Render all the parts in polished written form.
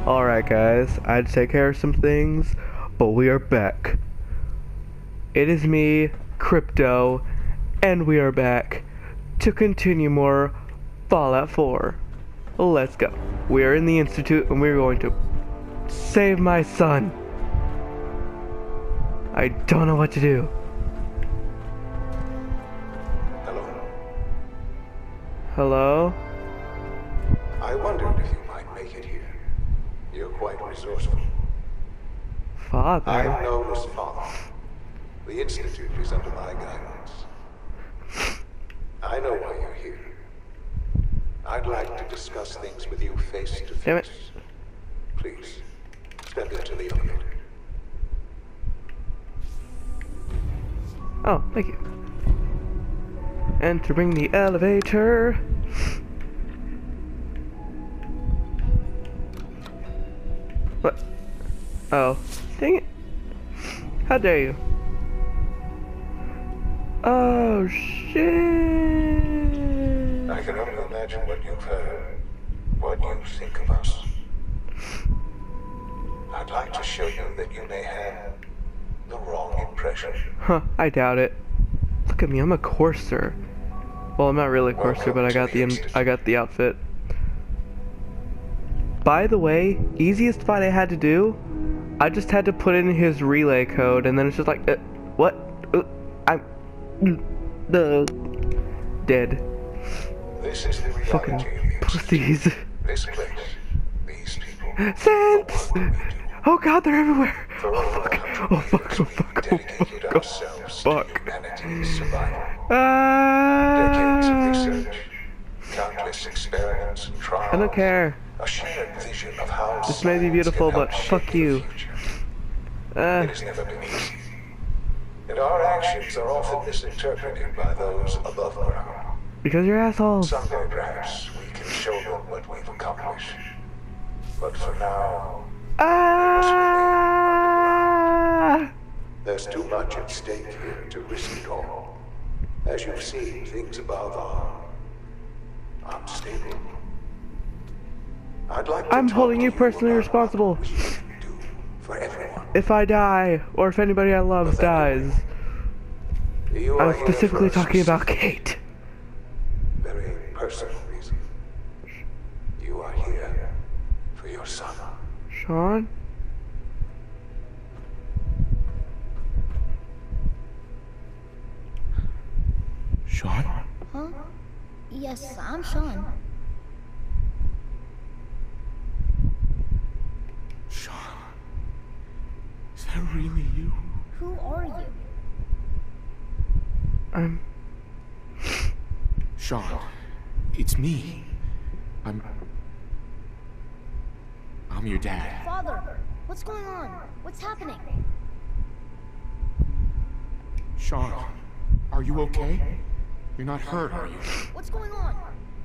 Alright guys, I had to take care of some things, but we are back. It is me, Crypto, and we are back to continue more Fallout 4. Let's go. We are in the Institute and we're going to save my son. I don't know what to do. Hello. Hello? I wondered if you might make it here. You're quite resourceful. Father? I'm known as Father. The Institute is under my guidance. I know why you're here. I'd like to discuss things with you face to face. Damn it. Please, step into the elevator. Oh, thank you. Entering the elevator. What? Oh, dang it. How dare you? Oh, shit. I can only imagine what you've heard, what you think of us. I'd like to show you that you may have the wrong impression. Huh, I doubt it. Look at me, I'm a courser. Well, I'm not really a courser, but I got the outfit. By the way, easiest fight I had to do, I just had to put in his relay code, and then it's just like, what? I'm dead. This is the Fucking reality of the pussies. This place, these people. Sense! Oh god, they're everywhere! For over 100 Oh fuck, years, oh fuck, we've oh dedicated fuck, ourselves oh to fuck. humanity's survival. Decades of research, countless experiments and trials. I don't care. A shared vision of how This may be beautiful, but fuck you. It has never been easy. And our actions are often misinterpreted by those above ground. Because you're assholes. Someday, perhaps, we can show them what we've accomplished. But for now, there's too much at stake here to risk it all. As you've seen, things above are unstable. I'd like to I'm talk holding to you personally about responsible. what we can do for everyone. If I die, or if anybody I love dies. You are I'm here specifically for a talking about Kate. very personal reason. You are here for your son. Shaun? Shaun? Huh? Yes, I'm Shaun. Shaun? Is that really you? Who are you? I'm... Shaun, it's me. I'm your dad. Father, what's going on? What's happening? Shaun, are you okay? You're not hurt, are you? What's going on?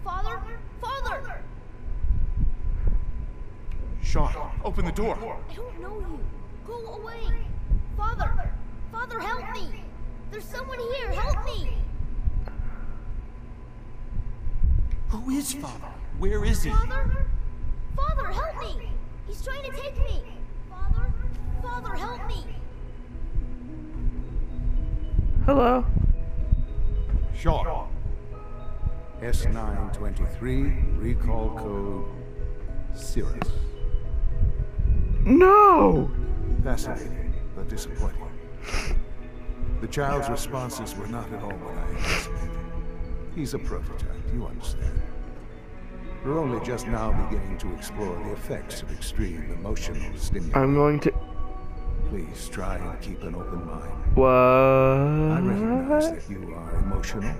Father? Father! Shaun, open the door. I don't know you. Go away. Father! Father, help me! There's someone here. Help me! Who is Father? Where is he? Father? Father, help me! He's trying to take me! Father? Father, help me! Hello? Shaun. S923, recall code Cirrus. No! Fascinating, but disappointing. The child's responses were not at all what I anticipated. He's a prototype, you understand. We're only just now beginning to explore the effects of extreme emotional stimulus. I'm going to... Please try and keep an open mind. What? I recognize that you are emotional,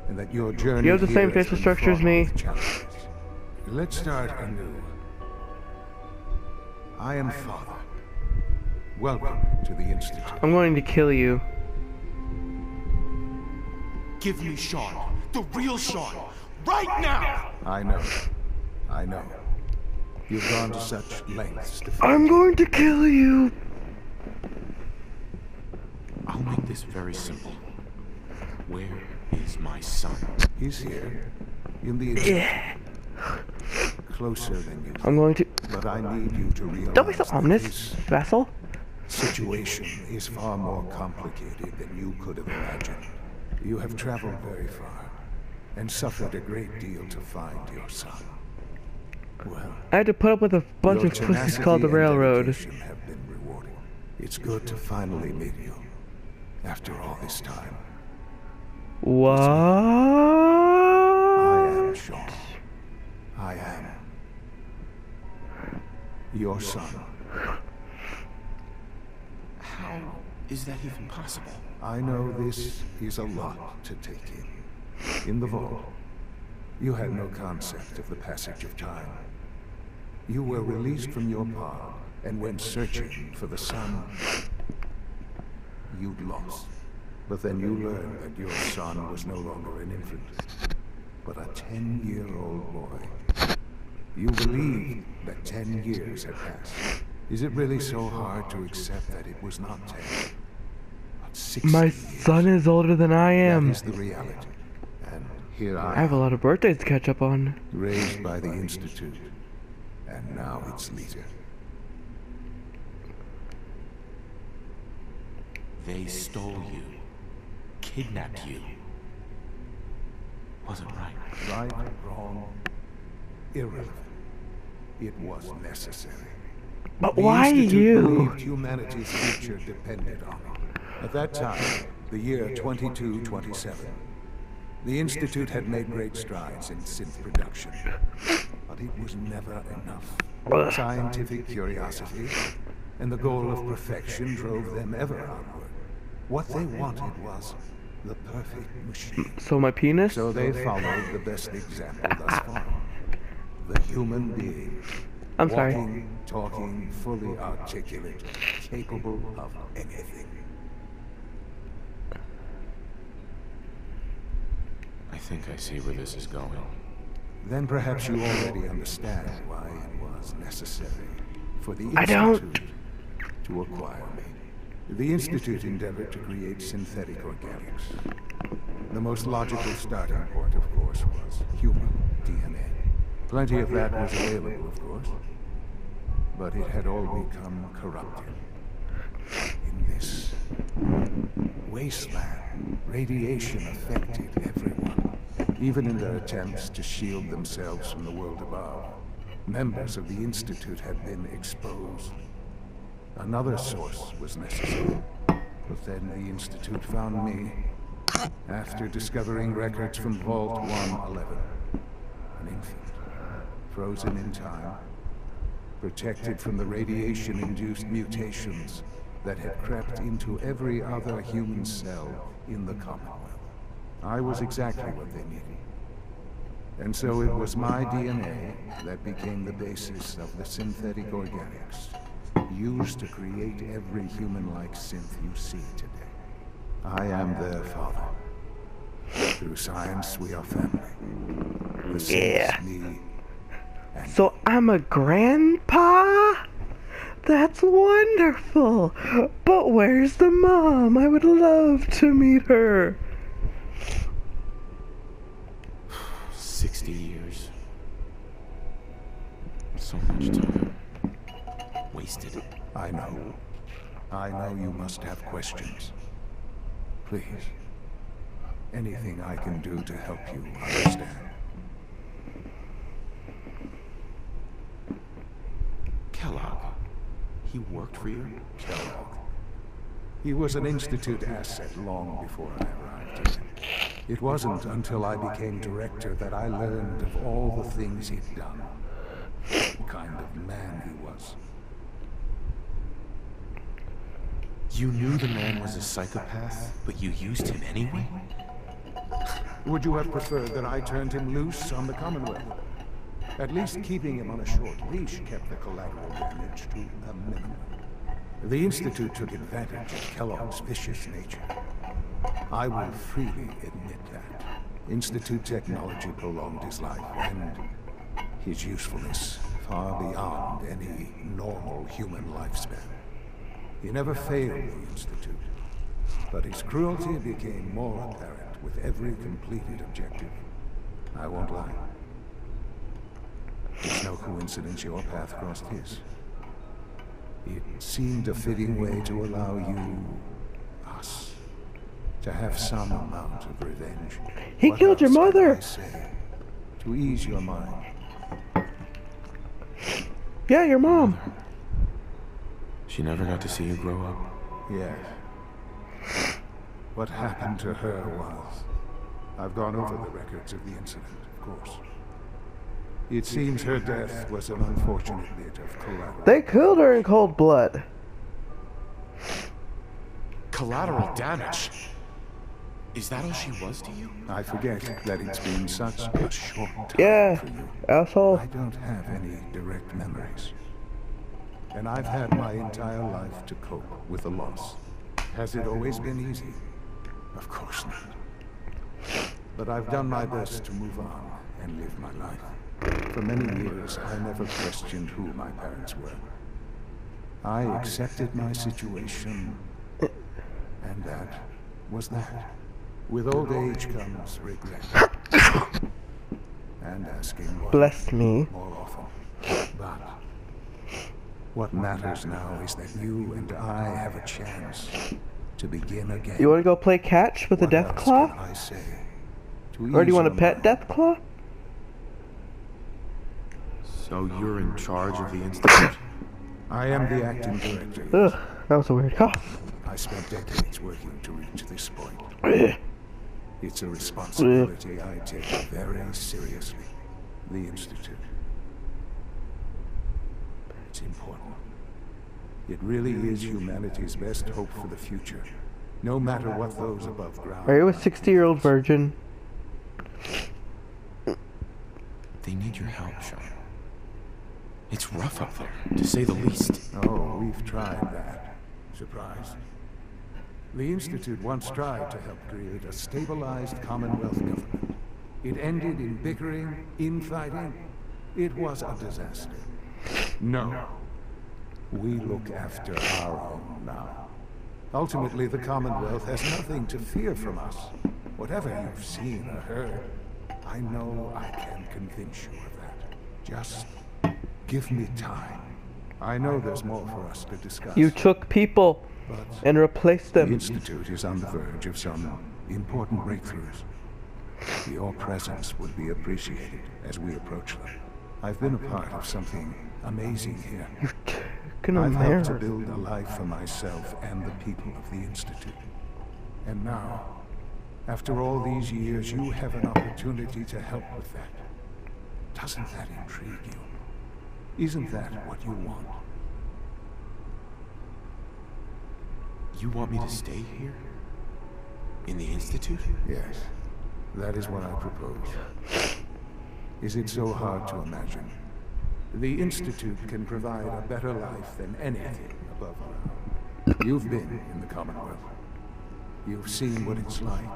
and that your journey You have the here same has facial been structure as fraught me. with challenges. Let's start anew. I am Father. Welcome to the Institute. I'm going to kill you. Give me Shaun. The real Shaun. Right now! I know. I know. You've gone to such lengths to I'm going to kill you. I'll make this very simple. Where is my son? He's here. In the... Yeah. closer than you I'm going to... but I need you to realize Don't be so that ominous, this vassal. situation is far more complicated than you could have imagined. You have traveled very far and suffered a great deal to find your son. Well, I had to put up with a bunch your of pussies tenacity called the and railroad. dedication have been rewarding. It's good to finally meet you after all this time. What? I am Shaun. I am your son. How is that even possible? I know this is a lot to take in. In the vault, you had no concept of the passage of time. You were released from your pod and went searching for the son you'd lost. But then you learned that your son was no longer an infant, but a 10-year-old boy. You believed that 10 years had passed. Is it really so hard to accept that it was not 10, but 60 My years? son is older than I That am. is the reality. And here I have a lot of birthdays to catch up on. raised by the Institute, and now its leader. They stole you, kidnapped you. Wasn't right. Right, wrong, irrelevant. It was necessary. But The why Institute you? believed humanity's future depended on it. At that time, the year 2227, the Institute had made great strides in synth production. But it was never enough. Scientific curiosity and the goal of perfection drove them ever onward. What they wanted was the perfect machine. So my penis? So they followed the best example thus far. The human being. I'm sorry. Walking, talking, fully articulate, capable of anything. I think I see where this is going. Then perhaps you already understand why it was necessary for the I don't. Institute to acquire me. The Institute endeavored to create synthetic organics. The most logical starting point, of course, was human DNA. Plenty of that was available, of course. But it had all become corrupted. In this wasteland, radiation affected everyone. Even in their attempts to shield themselves from the world above, members of the Institute had been exposed. Another source was necessary. But then the Institute found me after discovering records from Vault 111. An infant, frozen in time, protected from the radiation-induced mutations that had crept into every other human cell in the Commonwealth. I was exactly what they needed. And so it was my DNA that became the basis of the synthetic organics, used to create every human-like synth you see today. I am their father. Through science, we are family. The synths, me, and So I'm a grandpa? That's wonderful. But where's the mom? I would love to meet her. 60 years. So much time. Wasted. I know. I know you must have questions. Please. Anything I can do to help you understand. Kellogg. He worked for you? Kellogg. He was an Institute asset long before I arrived here. It wasn't until I became director that I learned of all the things he'd done. What kind of man he was. You knew the man was a psychopath, but you used him anyway? Would you have preferred that I turned him loose on the Commonwealth? At least keeping him on a short leash kept the collateral damage to a minimum. The Institute took advantage of Kellogg's vicious nature. I will freely admit that. Institute technology prolonged his life, and his usefulness far beyond any normal human lifespan. He never failed the Institute, but his cruelty became more apparent with every completed objective. I won't lie. It's no coincidence your path crossed his. It seemed a fitting way to allow you, us, to have some amount of revenge. He What killed your else can mother! I say? To ease your mind. Yeah, your mom. She never got to see you grow up. Yes. What happened to her was... I've gone over the records of the incident, of course. It seems her death was an unfortunate bit of collateral. They killed her in cold blood. Collateral damage? Is that all she was to you? I forget that it's been such a short time Yeah, for you. asshole. I don't have any direct memories. And I've had my entire life to cope with the loss. Has it always been easy? Of course not. But I've done my best to move on and live my life. For many years, I never questioned who my parents were. I accepted my situation, and that was that. With old age comes regret. And asking why Bless me. more often. But what matters now is that you and I have a chance to begin again. You want to go play catch with a What else Deathclaw? can I say to Or do ease you want to your pet mind? Deathclaw? So you're in charge of the institute? I am the acting director. Ugh, that was a weird cough. I spent decades working to reach this point. Ugh. It's a responsibility I take very seriously. The Institute. It's important. It really is humanity's best hope for the future, no matter what those above ground. Are you a 60-year-old virgin? They need your help, Shaun. It's rough up there, to say the least. Oh, we've tried that. Surprise. The Institute once tried to help create a stabilized Commonwealth government. It ended in bickering, infighting. It was a disaster. No. We look after our own now. Ultimately, the Commonwealth has nothing to fear from us. Whatever you've seen or heard, I know I can convince you of that. Just give me time. I know there's more for us to discuss. You took people But and replaced the them. Institute is on the verge of some important breakthroughs. Your presence would be appreciated as we approach them. I've been a part of something amazing here. Gonna I've marry helped to her. build a life for myself and the people of the Institute. And now, after all these years, you have an opportunity to help with that. Doesn't that intrigue you? Isn't that what you want? You want me to stay here? In the institute? Yes, that is what I propose. Is it so hard to imagine? The Institute can provide a better life than anything above ground. You've been in the Commonwealth. You've seen what it's like.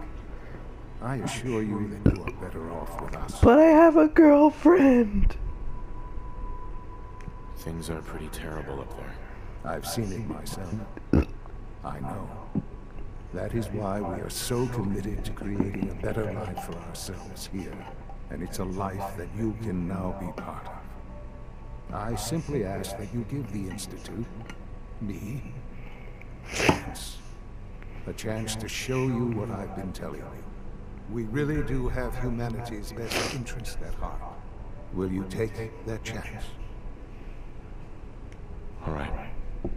I assure you that you are better off with us. But I have a girlfriend. Things are pretty terrible up there. I've seen it myself. I know. That is why we are so committed to creating a better life for ourselves here. And it's a life that you can now be part of. I simply ask that you give the Institute, me, a chance. A chance to show you what I've been telling you. We really do have humanity's best interest at heart. Will you take that chance? All right.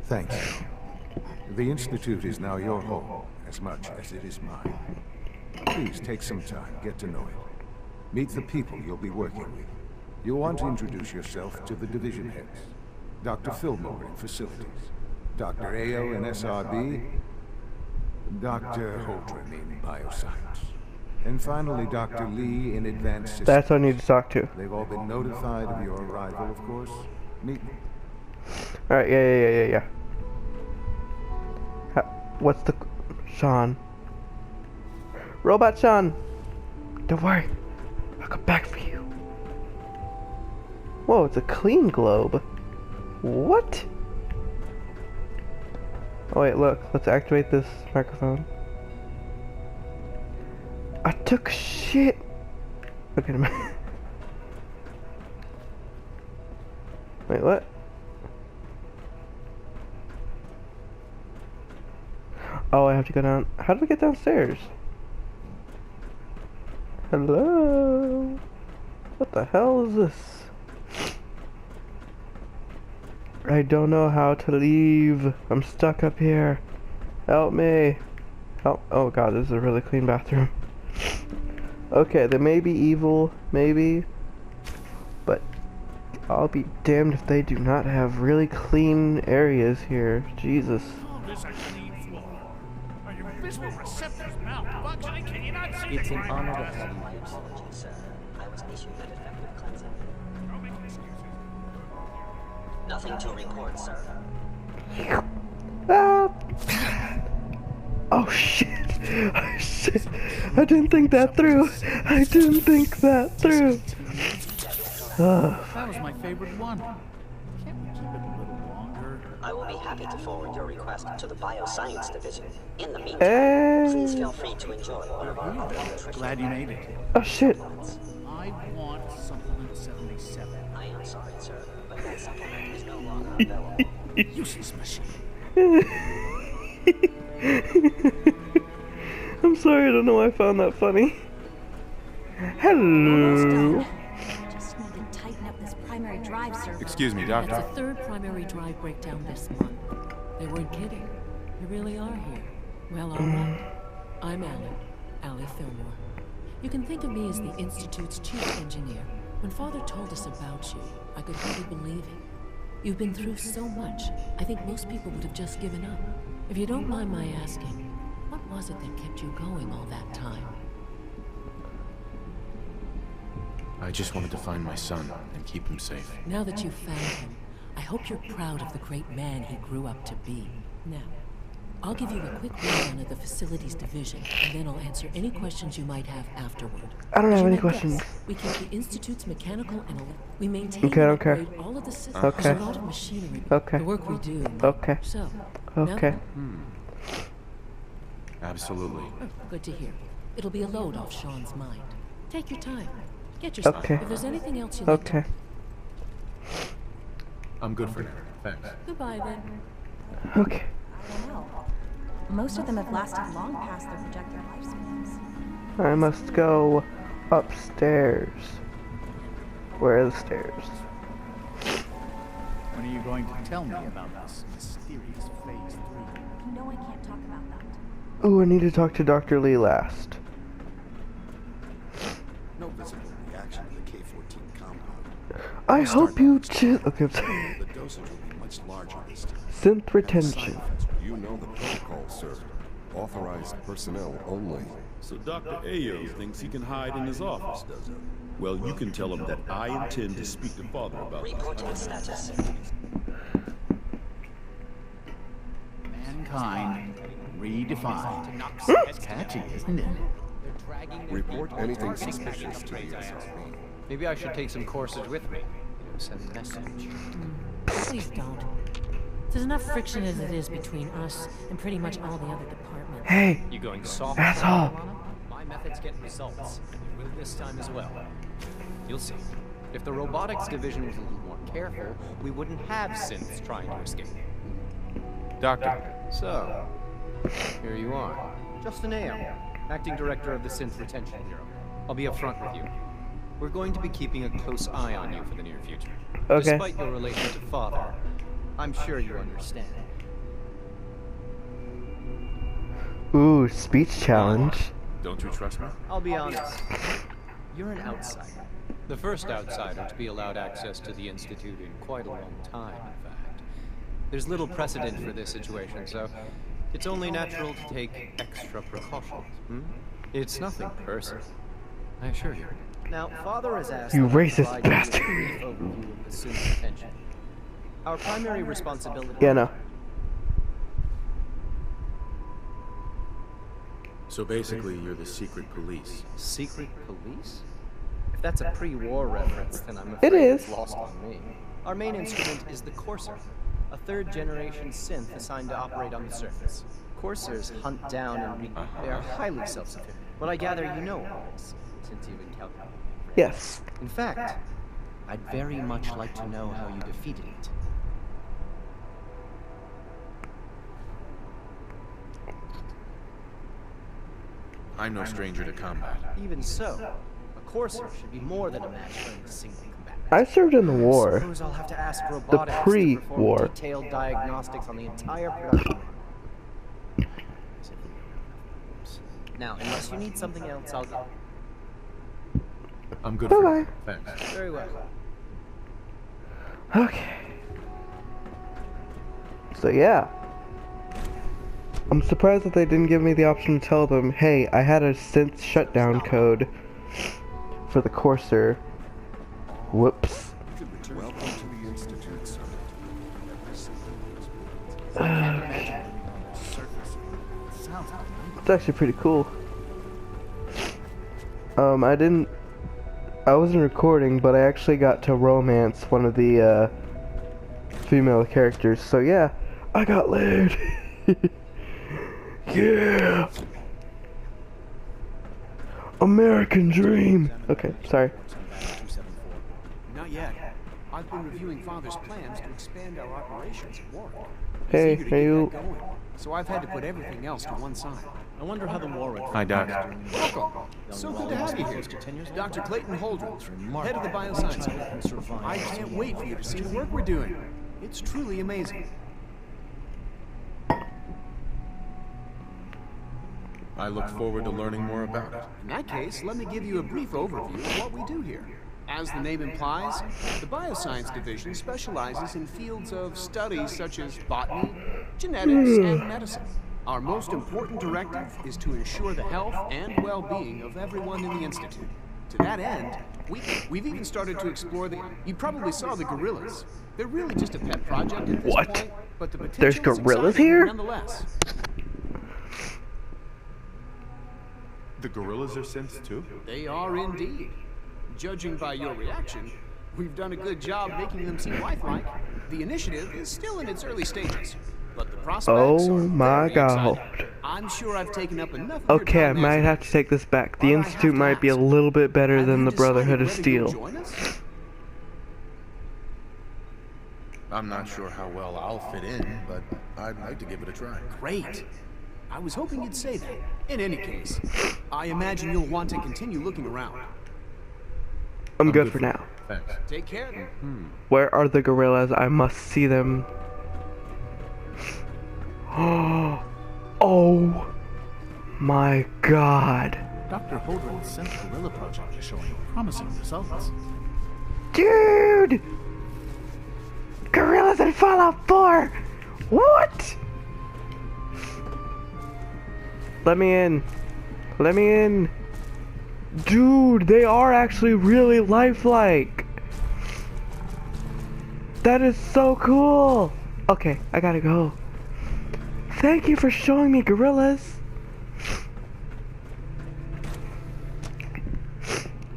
Thank you. The Institute is now your home, as much as it is mine. Please take some time, get to know it. Meet the people you'll be working with. You'll want to introduce yourself to the division heads. Dr. Fillmore in facilities, Dr. Ao in SRB, Dr. Holdren in bioscience, and finally Dr. Lee in advanced systems. That's who I need to talk to. They've all been notified of your arrival, of course. Meet me. Alright, yeah. What's the... Shaun. Robot Shaun. Don't worry. I'll come back for you. Whoa, it's a clean globe. What? Oh wait, look. Let's activate this microphone. I took shit. Okay, never mind. Wait, what? Oh, I have to go down. How do I get downstairs? Hello? What the hell is this? I don't know how to leave. I'm stuck up here. Help me. Help. Oh god, this is a really clean bathroom. Okay, they may be evil, maybe. But I'll be damned if they do not have really clean areas here. Jesus. It's an honor to have you here, sir. I was issued an effective cleansing. Nothing to report, sir. Ah. Oh shit. Oh shit. I didn't think that through. I didn't think that through. That was my favorite one. Can't we keep it a little longer? I will be happy to forward your request to the Bioscience Division. In the meantime, please feel free to enjoy one of our other nutrition. Glad you made it. Oh shit. I want supplement 77. I am sorry, sir, but that supplement is no longer available. Useless machine. I'm sorry, I don't know why I found that funny. Hello. Just need to tighten up this primary drive servo. Excuse me, Doctor. That's the third primary drive breakdown this month. They weren't kidding. You really are here. Well, all right. I'm Allie Fillmore. You can think of me as the Institute's chief engineer. When Father told us about you, I could hardly believe it. You've been through so much, I think most people would have just given up. If you don't mind my asking, what was it that kept you going all that time? I just wanted to find my son and keep him safe. Now that you've found him, I hope you're proud of the great man he grew up to be. Now, I'll give you a quick rundown of the facilities division, and then I'll answer any questions you might have afterward. I don't As have you any might questions. guess, we keep the Institute's mechanical and we maintain Okay, and okay. upgrade all of the systems. Okay. There's a lot of machinery. Okay. The work we do. Okay. So, Okay. now, Absolutely. good to hear. It'll be a load off Shaun's mind. Take your time. Get yourself. Okay. If there's anything else you'd like to... Okay. I'm good for now. Thanks. Goodbye then. Okay. I don't know. Most of them have lasted long past their projected lifespans. I must go upstairs. Where are the stairs? When are you going to tell me about this mysterious phase 3? You know I can't talk about that. Ooh, I need to talk to Dr. Lee last. No visible reaction to the K-14 compound. I hope you just... Okay, I'm sorry. The dosage will be much larger this time. Synth retention. You know the protocol, sir. Authorized personnel only. So Dr. Ayo thinks he can hide in his office, does he? Well, you can tell him that I intend to speak to Father about this. Reporting status. Mankind redefined. It's catchy, isn't it? Report anything suspicious to the SSB. Maybe I should take some courses with me. Send a message. Please don't. There's enough friction as it is between us and pretty much all the other departments. Hey, You going soft? asshole. My methods get results. And will this time as well. You'll see. If the robotics division was a little more careful, we wouldn't have synths trying to escape. Doctor. So, here you are. Justin Ayo, acting director of the Synth Retention Bureau. I'll be upfront with you. We're going to be keeping a close eye on you for the near future. Okay. Despite your relation to Father, I'm sure you understand. Ooh, speech challenge. Don't you trust me? I'll be honest. You're an outsider. The first outsider to be allowed access to the Institute in quite a long time, in fact. There's little precedent for this situation, so it's only natural to take extra precautions. It's nothing personal, I assure you. Now, Father has asked You that I racist provide you with bastard. a brief overview of the synth retention. Our primary responsibility... Yeah, no. So basically, you're the secret police. Secret police? If that's a pre-war reference, then I'm afraid It is. it's lost on me. Our main instrument is the Courser, a third-generation synth assigned to operate on the surface. Coursers hunt down and they are highly self-sufficient. But I gather you know all this, since you've encountered them. Yes. In fact, I'd very much like to know how you defeated it. I'm no stranger to combat. Even so, a courser should be more than a match for a single combatant. I served in the war. Suppose I'll have to ask The robotics to pre-war. perform detailed diagnostics on the entire production line. Now, unless you need something else, I'll go. I'm good Bye-bye. for you. Thanks. Very well. Okay. So yeah. I'm surprised that they didn't give me the option to tell them, hey, I had a synth shutdown code for the Courser. Whoops. Welcome to the Institute, sir. It's actually pretty cool. I wasn't recording, but I actually got to romance one of the female characters. So yeah, I got laid. Yeah. American dream. Okay, sorry. Not yet. I've been reviewing Father's plans to expand our operations at Warwick. Hey, He's eager to are get you? that going, so I've had to put everything else to one side. I wonder how the Warwick... Hi, Doc. Welcome. So good to have you here. Dr. Clayton Holdren, head of the Bioscience Lab. I can't wait for you to see the work we're doing. It's truly amazing. I look forward to learning more about it. In that case, let me give you a brief overview of what we do here. As the name implies, the Bioscience Division specializes in fields of studies such as botany, genetics, and medicine. Our most important directive is to ensure the health and well-being of everyone in the Institute. To that end, we've even started to explore the... You probably saw the gorillas. They're really just a pet project at this point, but the potential There's is gorillas exciting here? nonetheless. The gorillas are synths too? They are indeed. Judging by your reaction, we've done a good job making them seem lifelike. The initiative is still in its early stages, but the prospects Oh are my very god. exciting. I'm sure I've taken up enough of your Okay, I time might answering. have to take this back. The But I have Institute to might be a ask, little bit better have than you the Brotherhood of decided whether Steel. you'll join us? I'm not sure how well I'll fit in, but I'd like to give it a try. Great. I was hoping you'd say that. In any case, I imagine you'll want to continue looking around. I'm good for now. Thanks. Take care. Where are the gorillas? I must see them. Oh my god. Dr. Holdren's synth gorilla project is showing promising results. Dude! Gorillas in Fallout 4! What? Let me in. Let me in. Dude, they are actually really lifelike. That is so cool. Okay, I gotta go. Thank you for showing me gorillas.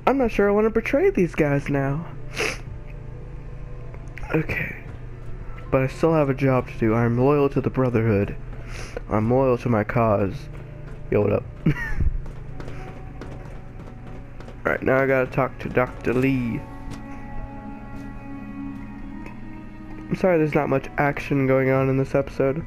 I'm not sure I want to betray these guys now. Okay. But I still have a job to do. I'm loyal to the Brotherhood. I'm loyal to my cause. Yo, what up? Alright, now I gotta talk to Dr. Lee. I'm sorry there's not much action going on in this episode.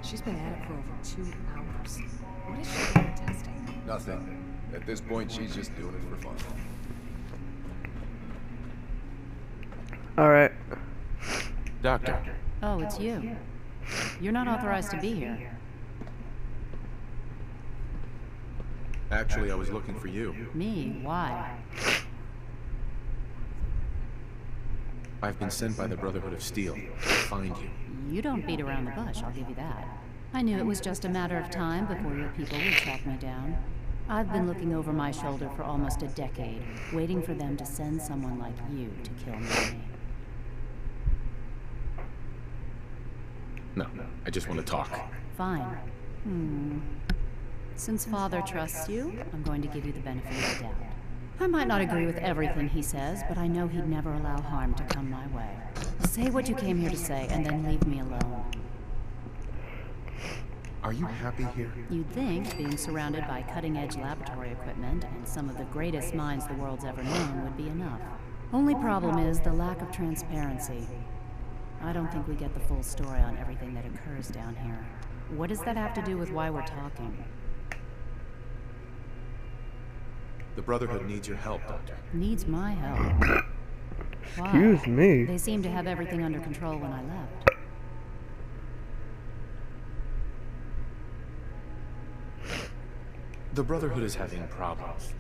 She's been at it for over 2 hours. What is she doing testing? Nothing. At this point, she's just doing it for fun. Alright. Doctor. Oh, it's you. You're not authorized to be here. Actually, I was looking for you. Me? Why? I've been sent by the Brotherhood of Steel to find you. You don't beat around the bush, I'll give you that. I knew it was just a matter of time before your people would track me down. I've been looking over my shoulder for almost a decade, waiting for them to send someone like you to kill me. No, I just want to talk. Fine. Since Father trusts you, I'm going to give you the benefit of the doubt. I might not agree with everything he says, but I know he'd never allow harm to come my way. Say what you came here to say, and then leave me alone. Are you happy here? You'd think being surrounded by cutting-edge laboratory equipment and some of the greatest minds the world's ever known would be enough. Only problem is the lack of transparency. I don't think we get the full story on everything that occurs down here. What does that have to do with why we're talking? The Brotherhood needs your help, Doctor. Needs my help. Why? Excuse me. They seemed to have everything under control when I left. The Brotherhood is having problems,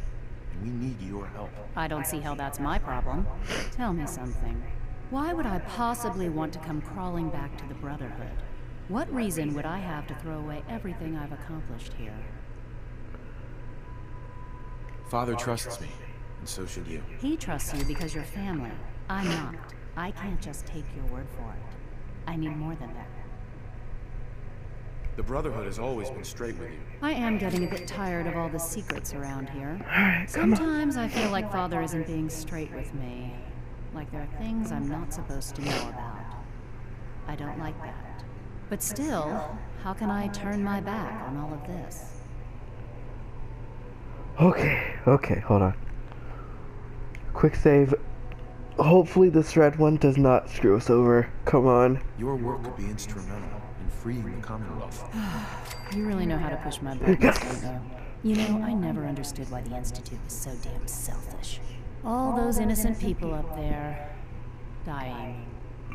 and we need your help. I don't see how that's my problem. Tell me something. Why would I possibly want to come crawling back to the Brotherhood? What reason would I have to throw away everything I've accomplished here? Father trusts me, and so should you. He trusts you because you're family. I'm not. I can't just take your word for it. I need more than that. The Brotherhood has always been straight with you. I am getting a bit tired of all the secrets around here. Alright, come on. Sometimes I feel like Father isn't being straight with me. Like there are things I'm not supposed to know about. I don't like that. But still, how can I turn my back on all of this? Okay, hold on. Quick save. Hopefully this red one does not screw us over. Come on. Your work could be instrumental in freeing the Commonwealth. You really know how to push my buttons, don't you? You know, I never understood why the Institute was so damn selfish. All those innocent people up there, dying.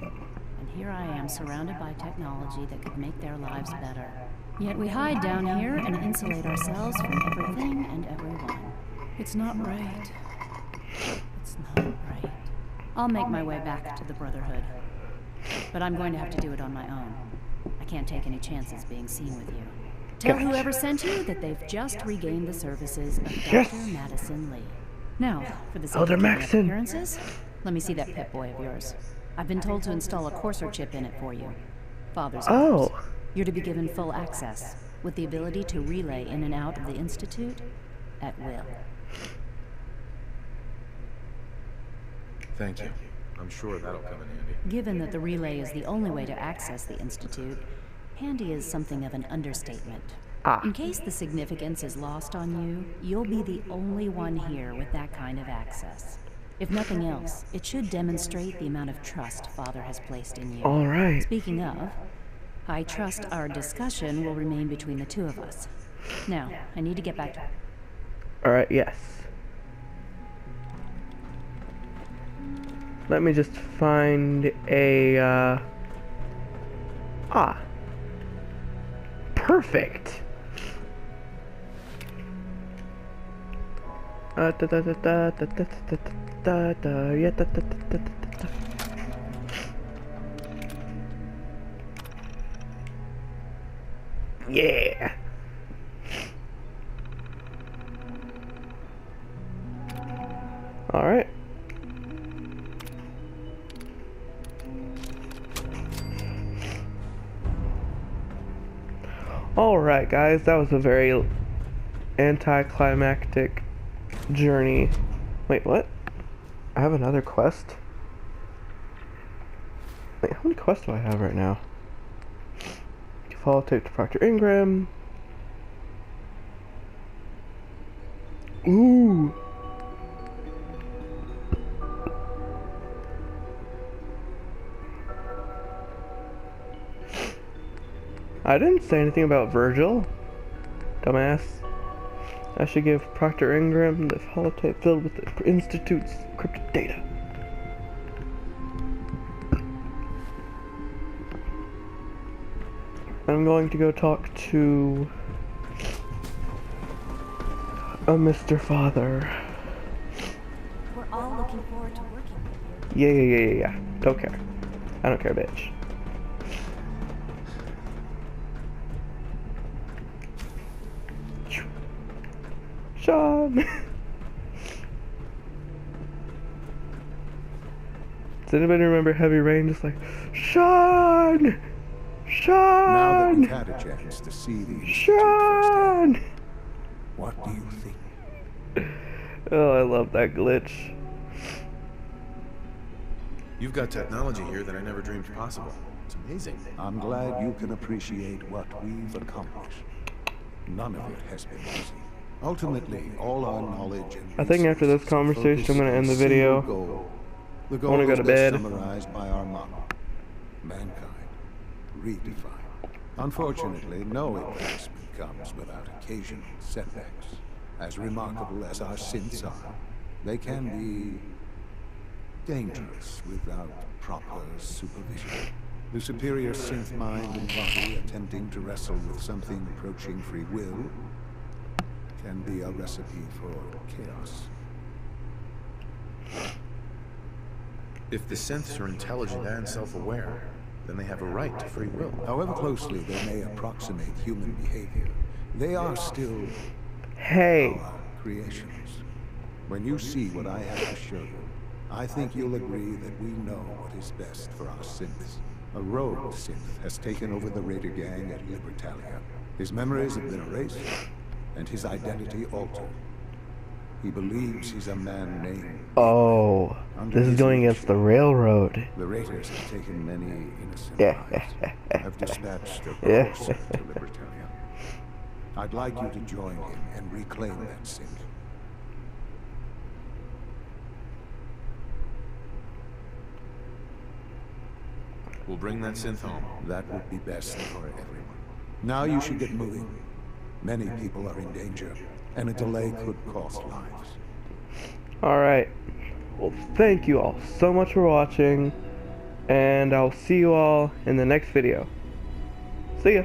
And here I am, surrounded by technology that could make their lives better. Yet we hide down here and insulate ourselves from everything and everyone. It's not right. It's not right. I'll make my way back to the Brotherhood. But I'm going to have to do it on my own. I can't take any chances being seen with you. Tell whoever sent you that they've just regained the services of Dr. Madison Lee. Now, for the sake of appearances, let me see that Pip-Boy of yours. I've been told to install a Courser chip in it for you. Father's orders. You're to be given full access, with the ability to relay in and out of the Institute at will. Thank you. I'm sure that'll come in handy. Given that the relay is the only way to access the Institute, handy is something of an understatement. In case the significance is lost on you, you'll be the only one here with that kind of access. If nothing else, it should demonstrate the amount of trust Father has placed in you. All right. Speaking of, I trust our discussion will remain between the two of us. Now, I need to get back to... All right, yes. Let me just find a, perfect! Yeah! Alright. Alright guys, that was a very anticlimactic journey. Wait, what? I have another quest? Wait, how many quests do I have right now? Follow tape to Proctor Ingram. Ooh! I didn't say anything about Virgil. Dumbass. I should give Proctor Ingram the holotape filled with the Institute's encrypted data. I'm going to go talk to a Mr. Father. We're all looking forward to working with you. Yeah. Don't care. I don't care, bitch. Shaun! Does anybody remember Heavy Rain? Just like, Shaun! Shaun! Now that we've had a chance to see the Shaun! What do you think? Oh, I love that glitch. You've got technology here that I never dreamed possible. It's amazing. I'm glad you can appreciate what we've accomplished. None of it has been easy. Ultimately, all our knowledge and I think after this conversation, I'm going to end the video. The I goal want to go to is bed. best summarized by our motto: mankind redefined. Unfortunately, no advancement comes without occasional setbacks. As remarkable as our synths are, they can be dangerous without proper supervision. The superior synth mind and body attempting to wrestle with something approaching free will can be a recipe for chaos. If the synths are intelligent and self-aware, then they have a right to free will. However closely they may approximate human behavior, they are still our creations. When you see what I have to show you, I think you'll agree that we know what is best for our synths. A rogue synth has taken over the Raider gang at Libertalia. His memories have been erased, and his identity altered. He believes he's a man named... Oh, this is going against the railroad. The Raiders have taken many innocent lives. Have dispatched their closer to Libertalia. I'd like you to join him and reclaim that synth. We'll bring that synth home. That would be best for everyone. Now you should get moving. Many people are in danger, and a delay could cost lives. Alright. Well, thank you all so much for watching, and I'll see you all in the next video. See ya!